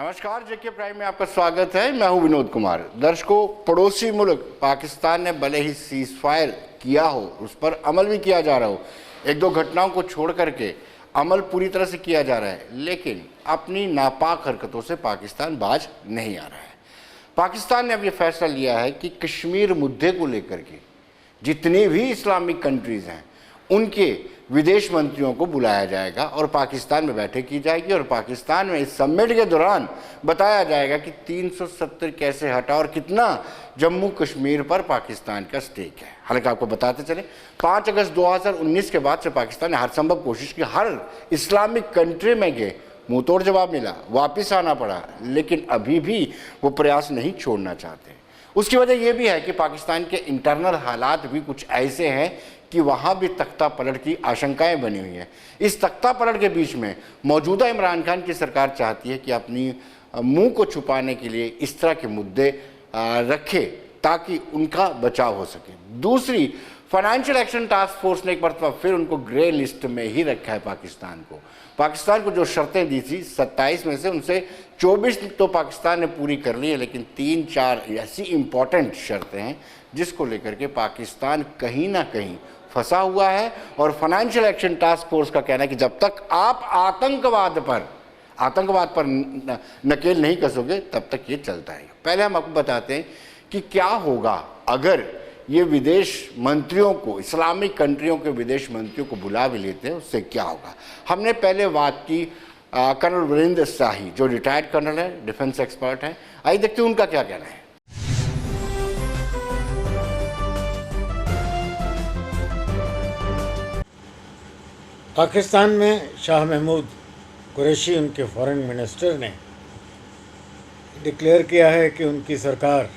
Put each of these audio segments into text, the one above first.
नमस्कार, जेके प्राइम में आपका स्वागत है। मैं हूं विनोद कुमार। दर्शकों, पड़ोसी मुल्क पाकिस्तान ने भले ही सीज फायर किया हो, उस पर अमल भी किया जा रहा हो, एक दो घटनाओं को छोड़ करके अमल पूरी तरह से किया जा रहा है, लेकिन अपनी नापाक हरकतों से पाकिस्तान बाज नहीं आ रहा है। पाकिस्तान ने अब यह फैसला लिया है कि कश्मीर मुद्दे को लेकर के जितनी भी इस्लामिक कंट्रीज हैं उनके विदेश मंत्रियों को बुलाया जाएगा और पाकिस्तान में बैठक की जाएगी और पाकिस्तान में इस समिट के दौरान बताया जाएगा कि 370 कैसे हटा और कितना जम्मू कश्मीर पर पाकिस्तान का स्टेक है। हालांकि आपको बताते चले, 5 अगस्त 2019 के बाद से पाकिस्तान ने हर संभव कोशिश की, हर इस्लामिक कंट्री में गए, मुंह तोड़ जवाब मिला, वापिस आना पड़ा, लेकिन अभी भी वो प्रयास नहीं छोड़ना चाहते। उसकी वजह यह भी है कि पाकिस्तान के इंटरनल हालात भी कुछ ऐसे हैं कि वहाँ भी तख्ता पलट की आशंकाएं बनी हुई हैं। इस तख्ता पलट के बीच में मौजूदा इमरान खान की सरकार चाहती है कि अपनी मुंह को छुपाने के लिए इस तरह के मुद्दे रखे ताकि उनका बचाव हो सके। दूसरी, फाइनेंशियल एक्शन टास्क फोर्स ने एक बार फिर उनको ग्रे लिस्ट में ही रखा है। पाकिस्तान को जो शर्तें दी थी 27 में से उनसे 24 तो पाकिस्तान ने पूरी कर ली है, लेकिन 3-4 ऐसी इंपॉर्टेंट शर्तें हैं जिसको लेकर के पाकिस्तान कहीं ना कहीं फंसा हुआ है। और फाइनेंशियल एक्शन टास्क फोर्स का कहना है कि जब तक आप आतंकवाद पर नकेल नहीं कसोगे तब तक ये चलता है। पहले हम आपको बताते हैं कि क्या होगा अगर ये विदेश मंत्रियों को, इस्लामिक कंट्रियों के विदेश मंत्रियों को बुला भी लेते हैं, उससे क्या होगा। हमने पहले बात की कर्नल वरिंदर शाही, जो रिटायर्ड कर्नल है, डिफेंस एक्सपर्ट हैं। आइए देखते हैं उनका क्या कहना है। पाकिस्तान में शाह महमूद कुरैशी, उनके फॉरेन मिनिस्टर ने डिक्लेयर किया है कि उनकी सरकार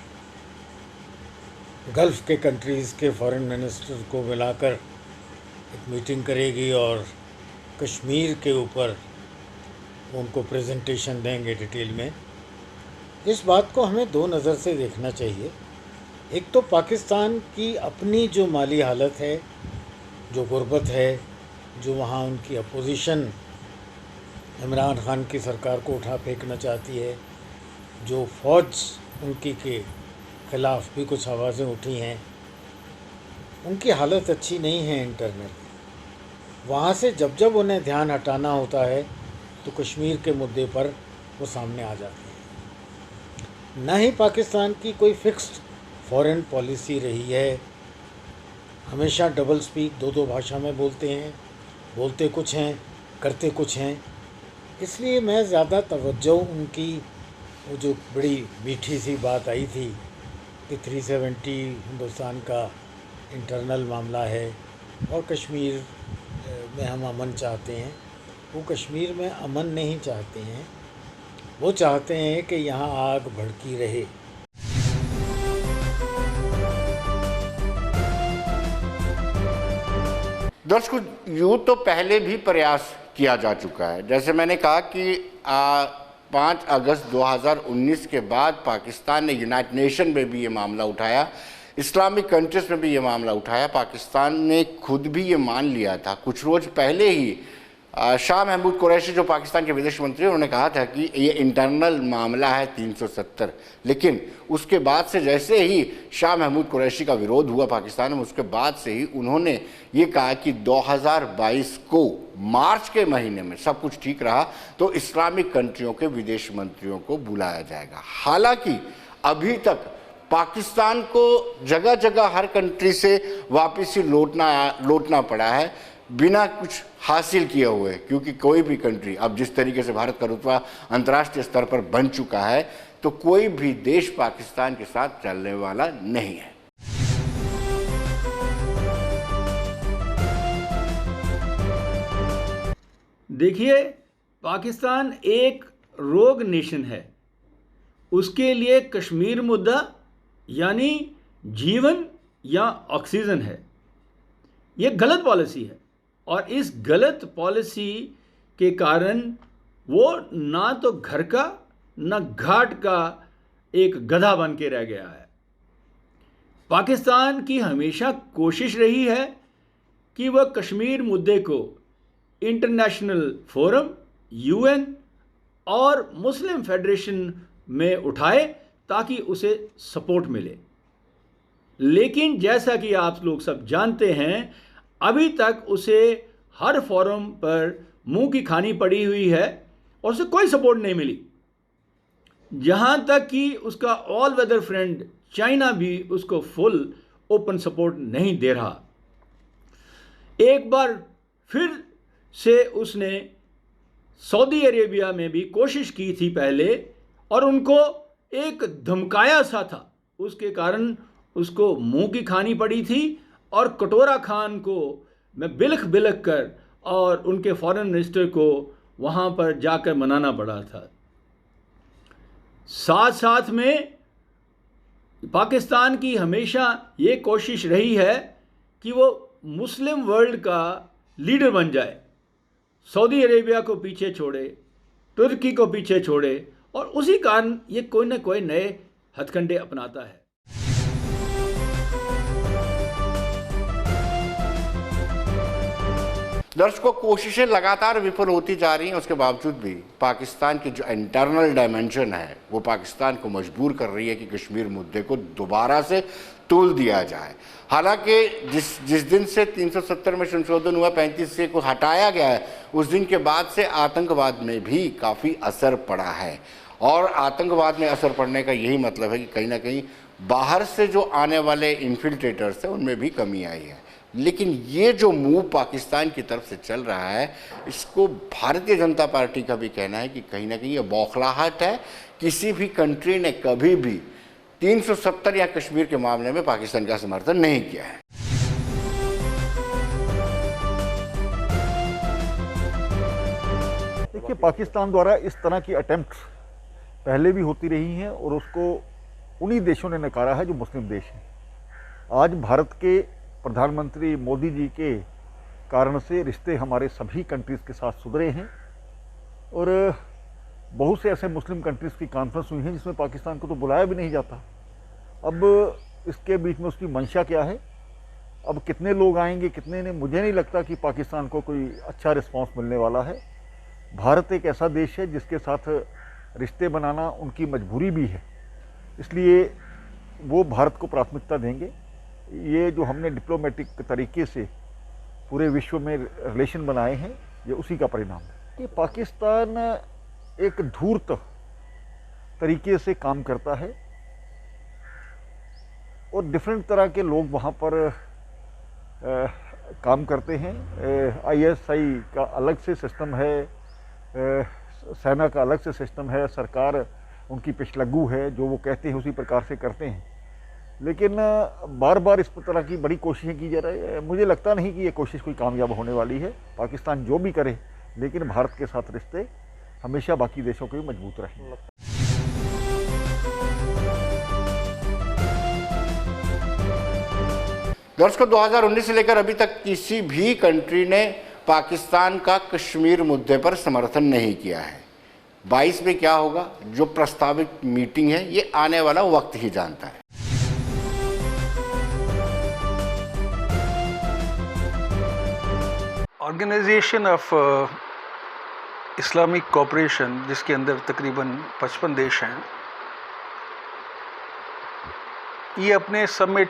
गल्फ़ के कंट्रीज़ के फॉरेन मिनिस्टर को मिलाकर एक मीटिंग करेगी और कश्मीर के ऊपर उनको प्रेजेंटेशन देंगे डिटेल में। इस बात को हमें दो नज़र से देखना चाहिए। एक तो पाकिस्तान की अपनी जो माली हालत है, जो गुर्बत है, जो वहाँ उनकी अपोजिशन इमरान खान की सरकार को उठा फेंकना चाहती है, जो फ़ौज उनकी के ख़िलाफ़ भी कुछ आवाज़ें उठी हैं, उनकी हालत अच्छी नहीं है इंटरनल। वहाँ से जब उन्हें ध्यान हटाना होता है तो कश्मीर के मुद्दे पर वो सामने आ जाते हैं। न ही पाकिस्तान की कोई फिक्स्ड फॉरेन पॉलिसी रही है, हमेशा डबल स्पीक, दो भाषा में बोलते हैं, बोलते कुछ हैं, करते कुछ हैं। इसलिए मैं ज़्यादा तवज्जो उनकी वो जो बड़ी मीठी सी बात आई थी कि 370 हिंदुस्तान का इंटरनल मामला है और कश्मीर में हम अमन चाहते हैं, वो कश्मीर में अमन नहीं चाहते हैं, वो चाहते हैं कि यहाँ आग भड़की रहे। दर्शकों, यूँ तो पहले भी प्रयास किया जा चुका है। जैसे मैंने कहा कि 5 अगस्त 2019 के बाद पाकिस्तान ने यूनाइटेड नेशन में भी ये मामला उठाया, इस्लामिक कंट्रीज में भी ये मामला उठाया। पाकिस्तान ने खुद भी ये मान लिया था। कुछ रोज़ पहले ही शाह महमूद कुरैशी, जो पाकिस्तान के विदेश मंत्री, उन्होंने कहा था कि ये इंटरनल मामला है 370। लेकिन उसके बाद से जैसे ही शाह महमूद कुरैशी का विरोध हुआ पाकिस्तान में, उसके बाद से ही उन्होंने ये कहा कि 2022 को मार्च के महीने में सब कुछ ठीक रहा तो इस्लामिक कंट्रियों के विदेश मंत्रियों को बुलाया जाएगा। हालांकि अभी तक पाकिस्तान को जगह जगह हर कंट्री से वापस ही लौटना पड़ा है बिना कुछ हासिल किए हुए, क्योंकि कोई भी कंट्री अब जिस तरीके से भारत का रुतबा अंतर्राष्ट्रीय स्तर पर बन चुका है तो कोई भी देश पाकिस्तान के साथ चलने वाला नहीं है। देखिए, पाकिस्तान एक रोग नेशन है। उसके लिए कश्मीर मुद्दा यानी जीवन या ऑक्सीजन है। ये गलत पॉलिसी है और इस गलत पॉलिसी के कारण वो ना तो घर का ना घाट का एक गधा बन के रह गया है। पाकिस्तान की हमेशा कोशिश रही है कि वह कश्मीर मुद्दे को इंटरनेशनल फोरम, यूएन और मुस्लिम फेडरेशन में उठाए ताकि उसे सपोर्ट मिले। लेकिन जैसा कि आप लोग सब जानते हैं, अभी तक उसे हर फोरम पर मुंह की खानी पड़ी हुई है और उसे कोई सपोर्ट नहीं मिली। जहां तक कि उसका ऑल वेदर फ्रेंड चाइना भी उसको फुल ओपन सपोर्ट नहीं दे रहा। एक बार फिर से उसने सऊदी अरेबिया में भी कोशिश की थी पहले, और उनको एक धमकाया सा था, उसके कारण उसको मुंह की खानी पड़ी थी और कटोरा खान को मैं बिलख बिलख कर और उनके फॉरेन मिनिस्टर को वहाँ पर जाकर मनाना पड़ा था। साथ साथ में पाकिस्तान की हमेशा ये कोशिश रही है कि वो मुस्लिम वर्ल्ड का लीडर बन जाए, सऊदी अरेबिया को पीछे छोड़े, तुर्की को पीछे छोड़े, और उसी कारण ये कोई ना कोई नए हथकंडे अपनाता है। दर्शकों, कोशिशें लगातार विफल होती जा रही हैं, उसके बावजूद भी पाकिस्तान की जो इंटरनल डायमेंशन है वो पाकिस्तान को मजबूर कर रही है कि कश्मीर मुद्दे को दोबारा से तूल दिया जाए। हालांकि जिस दिन से 370 में संशोधन हुआ, 35 को हटाया गया है, उस दिन के बाद से आतंकवाद में भी काफ़ी असर पड़ा है। और आतंकवाद में असर पड़ने का यही मतलब है कि कहीं ना कहीं बाहर से जो आने वाले इन्फिल्ट्रेटर्स हैं उनमें भी कमी आई है। लेकिन ये जो मूव पाकिस्तान की तरफ से चल रहा है, इसको भारतीय जनता पार्टी का भी कहना है कि कहीं ना कहीं ये बौखलाहट है। किसी भी कंट्री ने कभी भी 370 या कश्मीर के मामले में पाकिस्तान का समर्थन नहीं किया है। देखिए, पाकिस्तान द्वारा इस तरह की अटेम्प्ट पहले भी होती रही हैं और उसको उन्हीं देशों ने नकारा है जो मुस्लिम देश हैं। आज भारत के प्रधानमंत्री मोदी जी के कारण से रिश्ते हमारे सभी कंट्रीज़ के साथ सुधरे हैं और बहुत से ऐसे मुस्लिम कंट्रीज़ की कॉन्फ्रेंस हुई हैं जिसमें पाकिस्तान को तो बुलाया भी नहीं जाता। अब इसके बीच में उसकी मंशा क्या है, अब कितने लोग आएंगे, कितने ने, मुझे नहीं लगता कि पाकिस्तान को कोई अच्छा रिस्पांस मिलने वाला है। भारत एक ऐसा देश है जिसके साथ रिश्ते बनाना उनकी मजबूरी भी है, इसलिए वो भारत को प्राथमिकता देंगे। ये जो हमने डिप्लोमेटिक तरीके से पूरे विश्व में रिलेशन बनाए हैं, ये उसी का परिणाम है कि पाकिस्तान एक धूर्त तरीके से काम करता है और डिफरेंट तरह के लोग वहाँ पर काम करते हैं। ISI का अलग से सिस्टम है, सेना का अलग से सिस्टम है, सरकार उनकी पिछलग्गू है, जो वो कहते हैं उसी प्रकार से करते हैं। लेकिन बार बार इस तरह की बड़ी कोशिशें की जा रही है। मुझे लगता नहीं कि ये कोशिश कोई कामयाब होने वाली है। पाकिस्तान जो भी करे, लेकिन भारत के साथ रिश्ते हमेशा बाकी देशों के भी मजबूत रहेंगे। दर्शकों, 2019 से लेकर अभी तक किसी भी कंट्री ने पाकिस्तान का कश्मीर मुद्दे पर समर्थन नहीं किया है। 22 में क्या होगा, जो प्रस्तावित मीटिंग है, ये आने वाला वक्त ही जानता है। ऑर्गेनाइजेशन ऑफ इस्लामिक कोऑपरेशन, जिसके अंदर तकरीबन 55 देश हैं, ये अपने समिट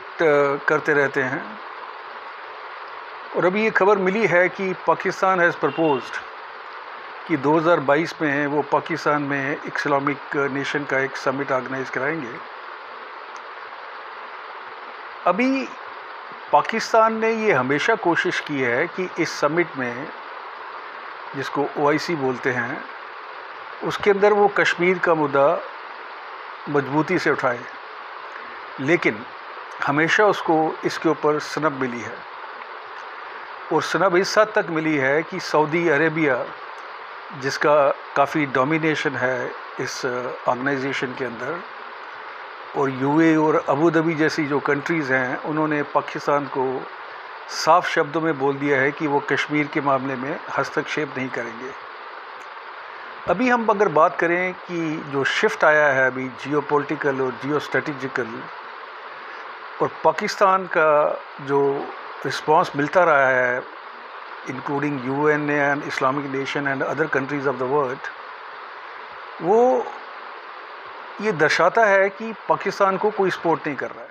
करते रहते हैं। और अभी ये खबर मिली है कि पाकिस्तान हैज़ प्रपोज्ड कि 2022 में वो पाकिस्तान में इस्लामिक नेशन का एक समिट ऑर्गेनाइज कराएंगे। अभी पाकिस्तान ने ये हमेशा कोशिश की है कि इस समिट में, जिसको OIC बोलते हैं, उसके अंदर वो कश्मीर का मुद्दा मजबूती से उठाए, लेकिन हमेशा उसको इसके ऊपर सनब मिली है। और सनब इस हद तक मिली है कि सऊदी अरेबिया, जिसका काफ़ी डोमिनेशन है इस ऑर्गेनाइजेशन के अंदर, और UAE और अबू धाबी जैसी जो कंट्रीज़ हैं, उन्होंने पाकिस्तान को साफ शब्दों में बोल दिया है कि वो कश्मीर के मामले में हस्तक्षेप नहीं करेंगे। अभी हम अगर बात करें कि जो शिफ्ट आया है अभी जियोपॉलिटिकल और जियो स्ट्रेटेजिकल, और पाकिस्तान का जो रिस्पांस मिलता रहा है, including UN and Islamic nation and other countries of the world, वो ये दर्शाता है कि पाकिस्तान को कोई सपोर्ट नहीं कर रहा है।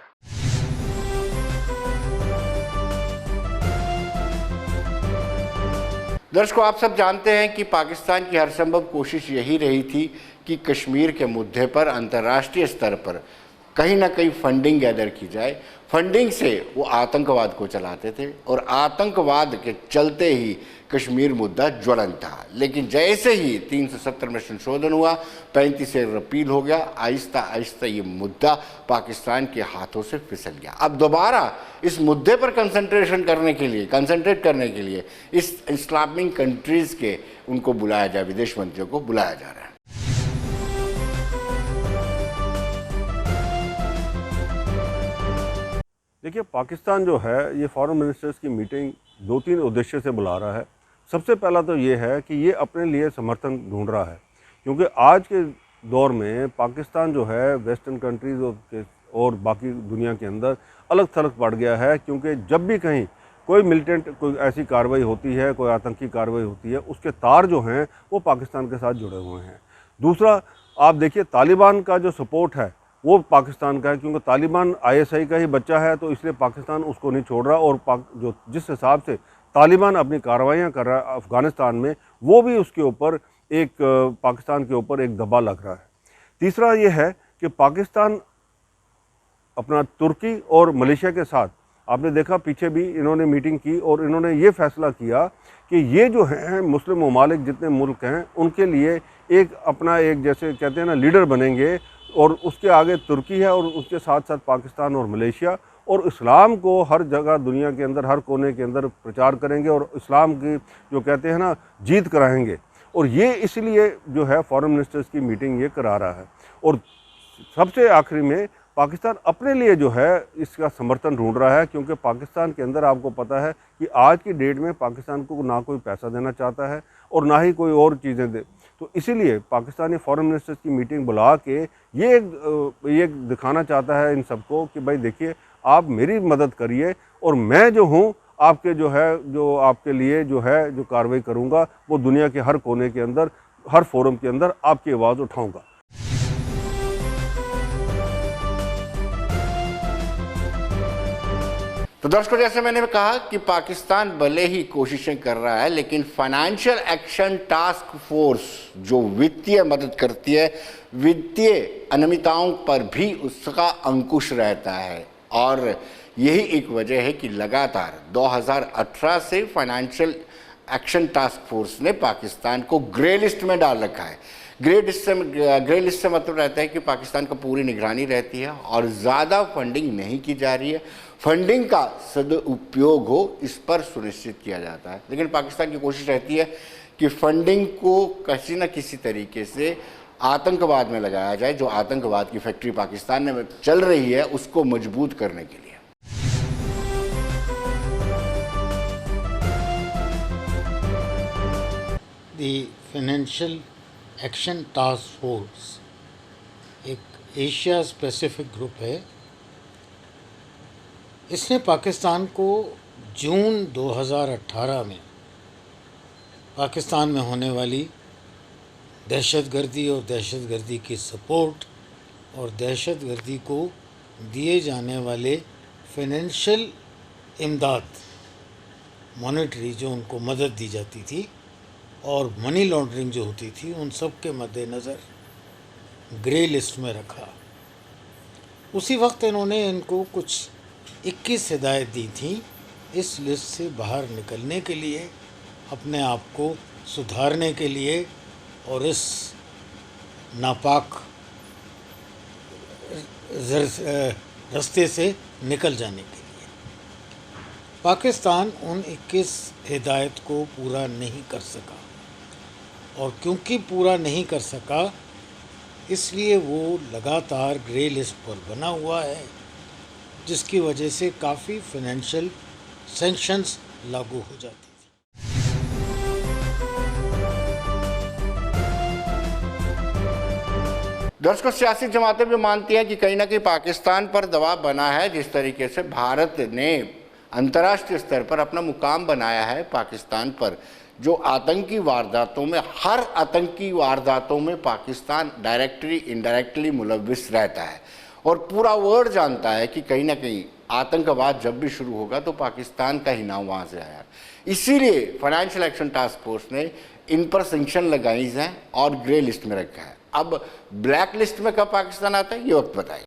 दर्शकों, आप सब जानते हैं कि पाकिस्तान की हर संभव कोशिश यही रही थी कि कश्मीर के मुद्दे पर अंतर्राष्ट्रीय स्तर पर कहीं ना कहीं फंडिंग गैदर की जाए। फंडिंग से वो आतंकवाद को चलाते थे और आतंकवाद के चलते ही कश्मीर मुद्दा ज्वलन था। लेकिन जैसे ही 370 में संशोधन हुआ, 35 से रिपील हो गया, आहिस्ता आहिस्ता ये मुद्दा पाकिस्तान के हाथों से फिसल गया। अब दोबारा इस मुद्दे पर कंसंट्रेट करने के लिए इस इस्लामिक कंट्रीज़ के उनको बुलाया जाए, विदेश मंत्रियों को बुलाया जा रहा है। देखिए, पाकिस्तान जो है ये फॉरेन मिनिस्टर्स की मीटिंग 2-3 उद्देश्य से बुला रहा है। सबसे पहला तो ये है कि ये अपने लिए समर्थन ढूंढ रहा है, क्योंकि आज के दौर में पाकिस्तान जो है वेस्टर्न कंट्रीज़ और बाकी दुनिया के अंदर अलग थलग पड़ गया है। क्योंकि जब भी कहीं कोई मिलिटेंट कोई ऐसी कार्रवाई होती है, कोई आतंकी कार्रवाई होती है, उसके तार जो हैं वो पाकिस्तान के साथ जुड़े हुए हैं। दूसरा, आप देखिए तालिबान का जो सपोर्ट है वो पाकिस्तान का है, क्योंकि तालिबान ISI का ही बच्चा है, तो इसलिए पाकिस्तान उसको नहीं छोड़ रहा। और जो जिस हिसाब से तालिबान अपनी कार्रवाइयाँ कर रहा है अफ़गानिस्तान में, वो भी उसके ऊपर एक पाकिस्तान के ऊपर एक दबाव लग रहा है। तीसरा ये है कि पाकिस्तान अपना तुर्की और मलेशिया के साथ, आपने देखा पीछे भी इन्होंने मीटिंग की और इन्होंने ये फैसला किया कि ये जो हैं मुस्लिम ममालिक जितने मुल्क हैं उनके लिए एक अपना एक जैसे कहते हैं ना लीडर बनेंगे, और उसके आगे तुर्की है और उसके साथ साथ पाकिस्तान और मलेशिया, और इस्लाम को हर जगह दुनिया के अंदर हर कोने के अंदर प्रचार करेंगे और इस्लाम की जो कहते हैं ना जीत कराएंगे। और ये इसलिए जो है फॉरेन मिनिस्टर्स की मीटिंग ये करा रहा है। और सबसे आखिरी में पाकिस्तान अपने लिए जो है इसका समर्थन ढूंढ रहा है, क्योंकि पाकिस्तान के अंदर आपको पता है कि आज की डेट में पाकिस्तान को ना कोई पैसा देना चाहता है और ना ही कोई और चीज़ें दे। तो इसीलिए पाकिस्तानी फॉरेन मिनिस्टर्स की मीटिंग बुला के ये दिखाना चाहता है इन सबको कि भाई देखिए, आप मेरी मदद करिए और मैं जो हूँ आपके जो आपके लिए जो है जो कार्रवाई करूँगा वो दुनिया के हर कोने के अंदर हर फोरम के अंदर आपकी आवाज़ उठाऊँगा। तो दर्शकों, जैसे मैंने कहा कि पाकिस्तान भले ही कोशिशें कर रहा है, लेकिन फाइनेंशियल एक्शन टास्क फोर्स जो वित्तीय मदद करती है, वित्तीय अनियमितताओं पर भी उसका अंकुश रहता है। और यही एक वजह है कि लगातार 2018 से फाइनेंशियल एक्शन टास्क फोर्स ने पाकिस्तान को ग्रे लिस्ट में डाल रखा है। ग्रे लिस्ट से मतलब रहता है कि पाकिस्तान का पूरी निगरानी रहती है और ज़्यादा फंडिंग नहीं की जा रही है, फंडिंग का सदुपयोग हो इस पर सुनिश्चित किया जाता है। लेकिन पाकिस्तान की कोशिश रहती है कि फंडिंग को किसी न किसी तरीके से आतंकवाद में लगाया जाए, जो आतंकवाद की फैक्ट्री पाकिस्तान में चल रही है उसको मजबूत करने के लिए। The financial action task force एक एशिया स्पेसिफिक ग्रुप है। इसने पाकिस्तान को जून 2018 में पाकिस्तान में होने वाली दहशतगर्दी और दहशतगर्दी की सपोर्ट और दहशतगर्दी को दिए जाने वाले फाइनेंशियल इमदाद, मॉनेटरी जो उनको मदद दी जाती थी और मनी लॉन्ड्रिंग जो होती थी, उन सब के मद्देनज़र ग्रे लिस्ट में रखा। उसी वक्त इन्होंने इनको कुछ 21 हिदायत दी थी इस लिस्ट से बाहर निकलने के लिए, अपने आप को सुधारने के लिए और इस नापाक रास्ते से निकल जाने के लिए। पाकिस्तान उन 21 हिदायत को पूरा नहीं कर सका, और क्योंकि पूरा नहीं कर सका इसलिए वो लगातार ग्रे लिस्ट पर बना हुआ है, जिसकी वजह से काफ़ी फाइनेंशियल सैंक्शंस लागू हो जाती थी। दर्शकों, सियासी जमातें भी मानती हैं कि कहीं ना कहीं पाकिस्तान पर दबाव बना है। जिस तरीके से भारत ने अंतर्राष्ट्रीय स्तर पर अपना मुकाम बनाया है पाकिस्तान पर, जो आतंकी वारदातों में, हर आतंकी वारदातों में पाकिस्तान डायरेक्टली इनडायरेक्टली मुलव्विस रहता है और पूरा वर्ल्ड जानता है कि कहीं ना कहीं आतंकवाद जब भी शुरू होगा तो पाकिस्तान का ही नाम वहाँ से आया। इसीलिए फाइनेंशियल एक्शन टास्क फोर्स ने इन पर सैंक्शन लगाई हैं और ग्रे लिस्ट में रखा है। अब ब्लैक लिस्ट में कब पाकिस्तान आता है, ये वक्त बताएं।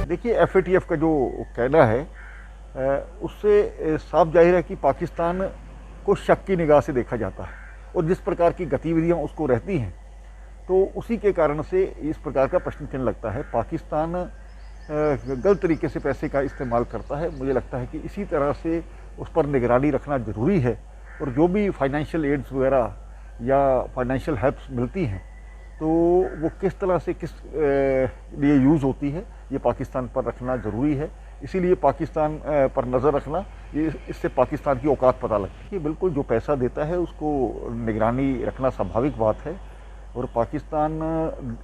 देखिए, FATF का जो कहना है उससे साफ जाहिर है कि पाकिस्तान को शक की निगाह से देखा जाता है और जिस प्रकार की गतिविधियां उसको रहती हैं तो उसी के कारण से इस प्रकार का प्रश्न चिन्ह लगता है। पाकिस्तान गलत तरीके से पैसे का इस्तेमाल करता है। मुझे लगता है कि इसी तरह से उस पर निगरानी रखना ज़रूरी है और जो भी फाइनेंशियल एड्स वगैरह या फाइनेंशियल हेल्प्स मिलती हैं तो वो किस तरह से किस लिए यूज़ होती है, ये पाकिस्तान पर रखना ज़रूरी है। इसीलिए पाकिस्तान पर नज़र रखना, ये इससे पाकिस्तान की औकात पता लगती है कि बिल्कुल जो पैसा देता है उसको निगरानी रखना स्वाभाविक बात है। और पाकिस्तान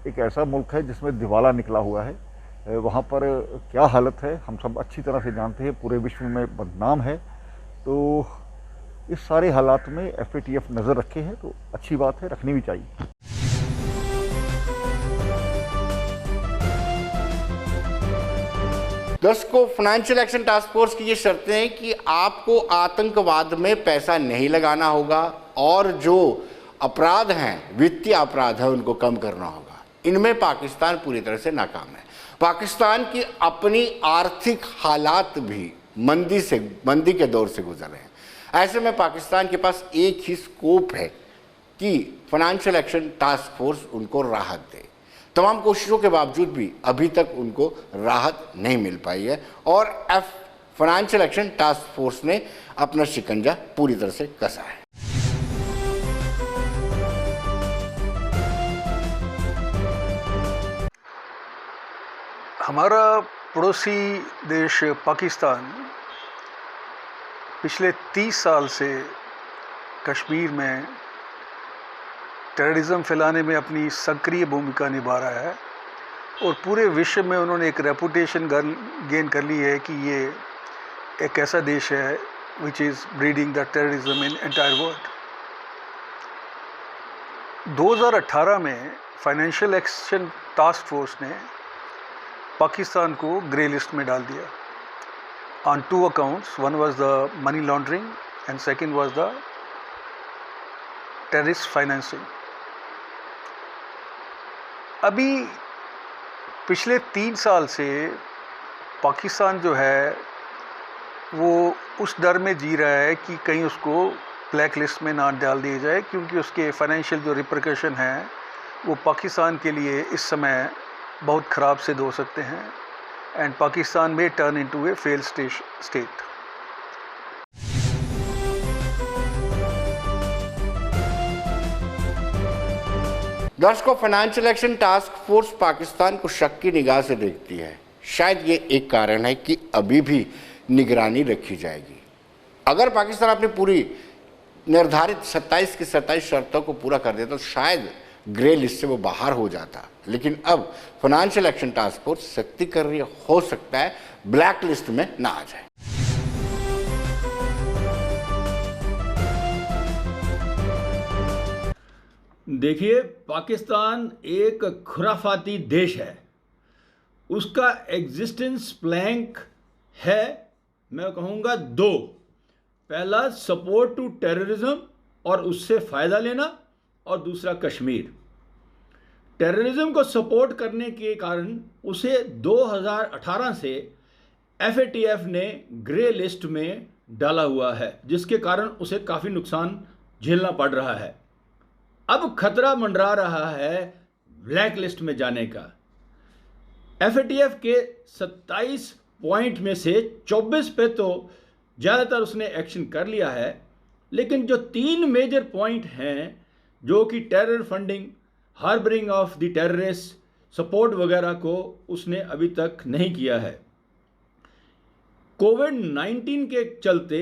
एक ऐसा मुल्क है जिसमें दिवाला निकला हुआ है, वहाँ पर क्या हालत है हम सब अच्छी तरह से जानते हैं, पूरे विश्व में बदनाम है। तो इस सारे हालात में FATF नज़र रखे है तो अच्छी बात है, रखनी भी चाहिए। दर्शकों, फाइनेंशियल एक्शन टास्क फोर्स की ये शर्तें हैं कि आपको आतंकवाद में पैसा नहीं लगाना होगा और जो अपराध हैं, वित्तीय अपराध हैं, उनको कम करना होगा। इनमें पाकिस्तान पूरी तरह से नाकाम है। पाकिस्तान की अपनी आर्थिक हालात भी मंदी के दौर से गुजर रहे हैं। ऐसे में पाकिस्तान के पास एक ही स्कोप है कि फाइनेंशियल एक्शन टास्क फोर्स उनको राहत दे। तमाम कोशिशों के बावजूद भी अभी तक उनको राहत नहीं मिल पाई है और फाइनेंशियल एक्शन टास्क फोर्स ने अपना शिकंजा पूरी तरह से कसा है। हमारा पड़ोसी देश पाकिस्तान पिछले 30 साल से कश्मीर में टेररिज्म फैलाने में अपनी सक्रिय भूमिका निभा रहा है और पूरे विश्व में उन्होंने एक रेपुटेशन गेन कर ली है कि ये एक ऐसा देश है which is breeding the terrorism in entire world. 2018 में फाइनेंशियल एक्शन टास्क फोर्स ने पाकिस्तान को ग्रे लिस्ट में डाल दिया on 2 accounts. One was the money laundering and second was the terrorist financing. अभी पिछले 3 साल से पाकिस्तान जो है वो उस डर में जी रहा है कि कहीं उसको ब्लैक लिस्ट में ना डाल दिया जाए, क्योंकि उसके फाइनेंशियल जो रिपरकशन हैं वो पाकिस्तान के लिए इस समय बहुत ख़राब सिद्ध हो सकते हैं and Pakistan may turn into a failed state. दर्शकों, financial action task force Pakistan को शक की निगाह से देखती है। शायद ये एक कारण है कि अभी भी निगरानी रखी जाएगी। अगर पाकिस्तान अपनी पूरी निर्धारित 27 की 27 शर्तों को पूरा कर देता तो शायद ग्रे लिस्ट से वो बाहर हो जाता, लेकिन अब फाइनेंशियल एक्शन टास्क फोर्स सख्ती कर रही है, हो सकता है ब्लैक लिस्ट में ना आ जाए। देखिए, पाकिस्तान एक खुराफाती देश है, उसका एग्जिस्टेंस प्लैंक है, मैं कहूँगा 2। पहला सपोर्ट टू टेररिज्म और उससे फ़ायदा लेना, और दूसरा कश्मीर। टेररिज्म को सपोर्ट करने के कारण उसे 2018 से FATF ने ग्रे लिस्ट में डाला हुआ है, जिसके कारण उसे काफ़ी नुकसान झेलना पड़ रहा है। अब खतरा मंडरा रहा है ब्लैक लिस्ट में जाने का। FATF के 27 पॉइंट में से 24 पे तो ज़्यादातर उसने एक्शन कर लिया है, लेकिन जो 3 मेजर पॉइंट हैं जो कि terror funding, harbouring of the terrorist, support वगैरह को उसने अभी तक नहीं किया है। कोविड-19 के चलते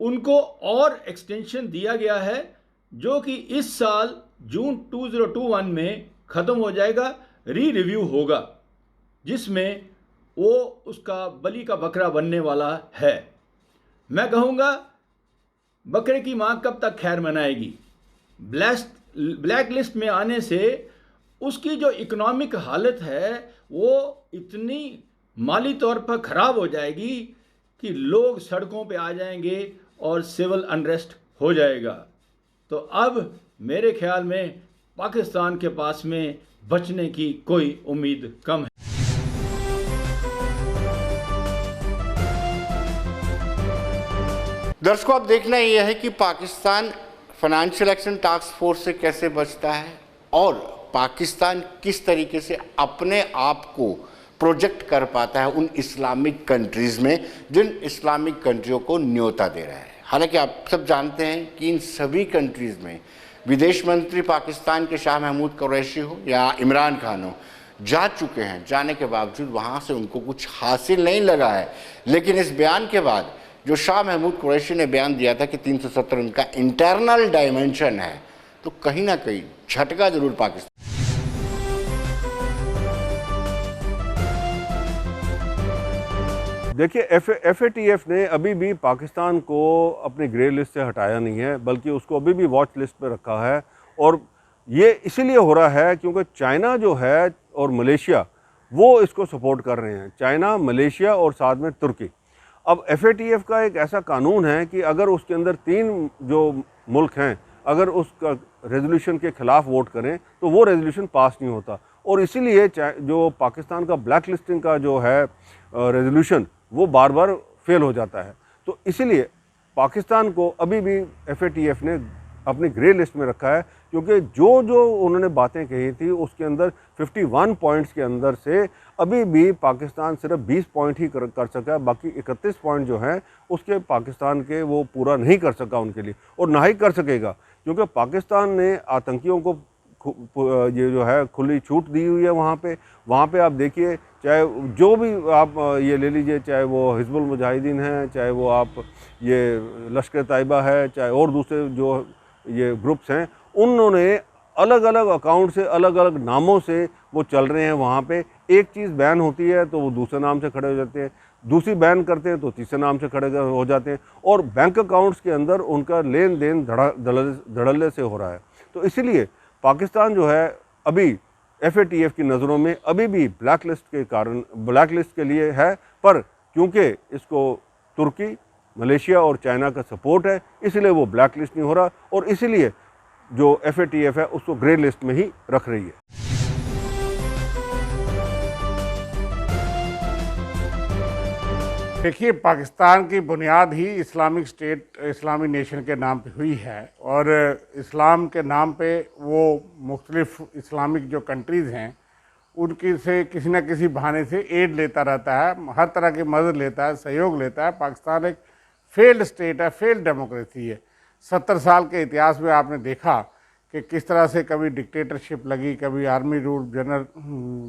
उनको और एक्सटेंशन दिया गया है, जो कि इस साल जून 2021 में ख़त्म हो जाएगा, रिव्यू होगा जिसमें वो उसका बलि का बकरा बनने वाला है। मैं कहूँगा बकरे की माँ कब तक खैर मनाएगी। ब्लैक लिस्ट में आने से उसकी जो इकोनॉमिक हालत है वो इतनी माली तौर पर ख़राब हो जाएगी कि लोग सड़कों पे आ जाएंगे और सिविल अनरेस्ट हो जाएगा। तो अब मेरे ख्याल में पाकिस्तान के पास में बचने की कोई उम्मीद कम है। दर्शकों, अब देखना यह है कि Pakistan financial action task force से कैसे बचता है और पाकिस्तान किस तरीके से अपने आप को प्रोजेक्ट कर पाता है उन इस्लामिक कंट्रीज़ में जिन इस्लामिक कंट्रियों को न्योता दे रहा है। हालांकि आप सब जानते हैं कि इन सभी कंट्रीज़ में विदेश मंत्री पाकिस्तान के शाह महमूद कुरैशी हो या इमरान खान हो जा चुके हैं। जाने के बावजूद वहाँ से उनको कुछ हासिल नहीं लगा है। लेकिन इस बयान के बाद जो शाह महमूद कुरैशी ने बयान दिया था कि 370 उनका इंटरनल डायमेंशन है, तो कहीं ना कहीं झटका जरूर पाकिस्तान। देखिए, FATF ने अभी भी पाकिस्तान को अपनी ग्रे लिस्ट से हटाया नहीं है, बल्कि उसको अभी भी वॉच लिस्ट पे रखा है। और ये इसीलिए हो रहा है क्योंकि चाइना जो है और मलेशिया वो इसको सपोर्ट कर रहे हैं। चाइना, मलेशिया और साथ में तुर्की। अब FATF का एक ऐसा कानून है कि अगर उसके अंदर 3 जो मुल्क हैं अगर उसका रेजोल्यूशन के ख़िलाफ़ वोट करें तो वो रेजोल्यूशन पास नहीं होता। और इसीलिए जो पाकिस्तान का ब्लैक लिस्टिंग का जो है रेजोल्यूशन वो बार बार फेल हो जाता है। तो इसीलिए पाकिस्तान को अभी भी FATF ने अपनी ग्रे लिस्ट में रखा है, क्योंकि जो उन्होंने बातें कही थी उसके अंदर 51 पॉइंट्स के अंदर से अभी भी पाकिस्तान सिर्फ 20 पॉइंट ही कर सका। बाकी 31 पॉइंट जो हैं उसके पाकिस्तान के वो पूरा नहीं कर सका उनके लिए, और ना ही कर सकेगा, क्योंकि पाकिस्तान ने आतंकियों को ये जो है खुली छूट दी हुई है। वहाँ पे आप देखिए, चाहे जो भी आप ये ले लीजिए, चाहे वो हिजबुल मुजाहिदीन है, चाहे वो आप ये लश्कर तैयबा है, चाहे और दूसरे जो ये ग्रुप्स हैं, उन्होंने अलग अलग अकाउंट से अलग अलग नामों से वो चल रहे हैं। वहाँ पे एक चीज़ बैन होती है तो वो दूसरे नाम से खड़े हो जाते हैं, दूसरी बैन करते हैं तो तीसरे नाम से खड़े हो जाते हैं, और बैंक अकाउंट्स के अंदर उनका लेन देन धड़ल्ले से हो रहा है। तो इसीलिए पाकिस्तान जो है अभी FATF की नज़रों में अभी भी ब्लैक लिस्ट के कारण, ब्लैक लिस्ट के लिए है, पर क्योंकि इसको तुर्की, मलेशिया और चाइना का सपोर्ट है इसलिए वो ब्लैक लिस्ट नहीं हो रहा, और इसीलिए जो FATF है उसको ग्रे लिस्ट में ही रख रही है। देखिए, पाकिस्तान की बुनियाद ही इस्लामिक स्टेट, इस्लामी नेशन के नाम पे हुई है, और इस्लाम के नाम पे वो मुख्तलिफ इस्लामिक जो कंट्रीज़ हैं उनकी से किसी न किसी बहाने से एड लेता रहता है, हर तरह की मदद लेता है, सहयोग लेता है। पाकिस्तान एक फेल्ड स्टेट है, फेल्ड डेमोक्रेसी है। 70 साल के इतिहास में आपने देखा कि किस तरह से कभी डिक्टेटरशिप लगी, कभी आर्मी रूल, जनरल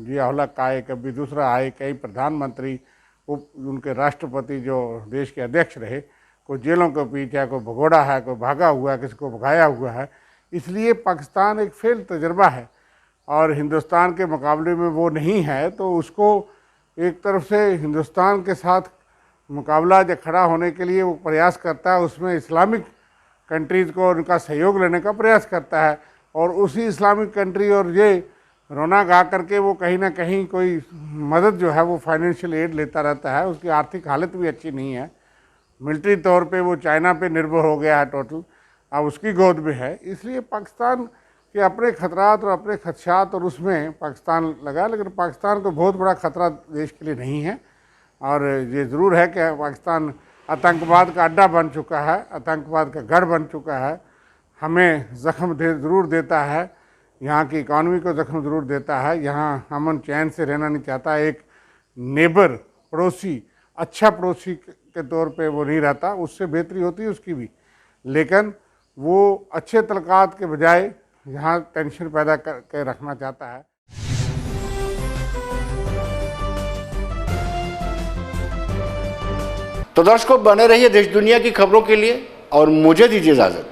जिया-उल-हक आए, कभी दूसरा आए, कई प्रधानमंत्री, उनके राष्ट्रपति जो देश के अध्यक्ष रहे, कोई जेलों के पीछे, कोई भगोड़ा है, कोई भागा हुआ है, किसी को भगाया हुआ है। इसलिए पाकिस्तान एक फेल तजर्बा है, और हिंदुस्तान के मुकाबले में वो नहीं है। तो उसको एक तरफ से हिंदुस्तान के साथ मुकाबला जो खड़ा होने के लिए वो प्रयास करता है, उसमें इस्लामिक कंट्रीज़ को उनका सहयोग लेने का प्रयास करता है, और उसी इस्लामिक कंट्री और ये रोना गा करके वो कहीं ना कहीं कोई मदद जो है वो फाइनेंशियल एड लेता रहता है। उसकी आर्थिक हालत भी अच्छी नहीं है, मिलिट्री तौर पे वो चाइना पे निर्भर हो गया है टोटल, अब उसकी गोद में है। इसलिए पाकिस्तान के अपने खतरात और अपने खदशात और उसमें पाकिस्तान लगा, लेकिन पाकिस्तान को बहुत बड़ा खतरा देश के लिए नहीं है। और ये ज़रूर है कि पाकिस्तान आतंकवाद का अड्डा बन चुका है, आतंकवाद का गढ़ बन चुका है, हमें ज़ख्म ज़रूर देता है, यहाँ की इकॉनमी को ज़ख्म ज़रूर देता है। यहाँ अमन चैन से रहना नहीं चाहता, एक नेबर, पड़ोसी, अच्छा पड़ोसी के तौर पे वो नहीं रहता, उससे बेहतरी होती है उसकी भी, लेकिन वो अच्छे तलकात के बजाय यहाँ टेंशन पैदा करके रखना चाहता है। तो दर्शकों, बने रहिए देश दुनिया की खबरों के लिए और मुझे दीजिए इजाजत।